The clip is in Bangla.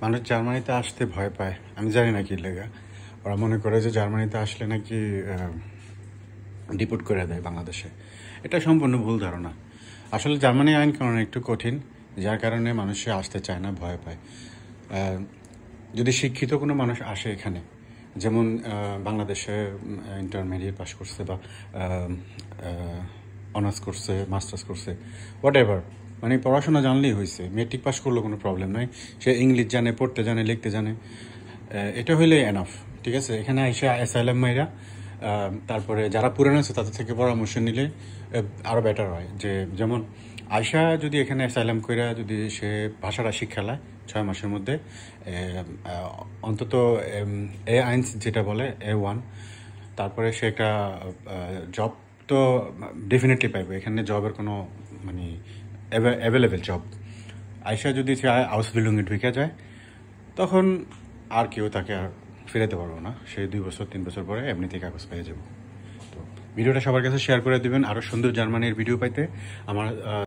মানুষ জার্মানিতে আসতে ভয় পায়, আমি জানি না কি লেগা। ওরা মনে করে যে জার্মানিতে আসলে নাকি ডিপোর্ট করে দেয় বাংলাদেশে। এটা সম্পূর্ণ ভুল ধারণা। আসলে জার্মানি আইন কানুন একটু কঠিন, যার কারণে মানুষে আসতে চায় না, ভয় পায়। যদি শিক্ষিত কোনো মানুষ আসে এখানে, যেমন বাংলাদেশে ইন্টারমিডিয়েট পাস করছে বা অনার্স করছে, মাস্টার্স করছে, হোয়াট এভার, মানে পড়াশোনা জানলেই হয়েছে, মেট্রিক পাস করলেও কোনো প্রবলেম নাই। সে ইংলিশ জানে, পড়তে জানে, লিখতে জানে, এটা হইলে এনাফ। ঠিক আছে, এখানে এসে অ্যাসাইলাম মাইরা তারপরে যারা পুরানো আছে তাদের থেকে পরামর্শ নিলে আরও বেটার হয়। যে যেমন আয়শা যদি এখানে অ্যাসাইলাম কইরা যদি সে ভাষাটা শিক্ষালায় 6 মাসের মধ্যে, অন্তত A1 যেটা বলে A1, তারপরে সে একটা জব তো ডেফিনেটলি পাইবে। এখানে জবের কোনো মানে অ্যাভেলেবেল জব। আয়শা যদি সে আউসবিল্ডিংয়ে ঢুকে যায়, তখন আর কেউ তাকে আর ফেরাতে পারবো না। সে 2 বছর 3 বছর পরে এমনিতেই কাগজ পেয়ে যাব। তো ভিডিওটা সবার কাছে শেয়ার করে দিবেন। আরও সুন্দর জার্মানির ভিডিও পাইতে আমার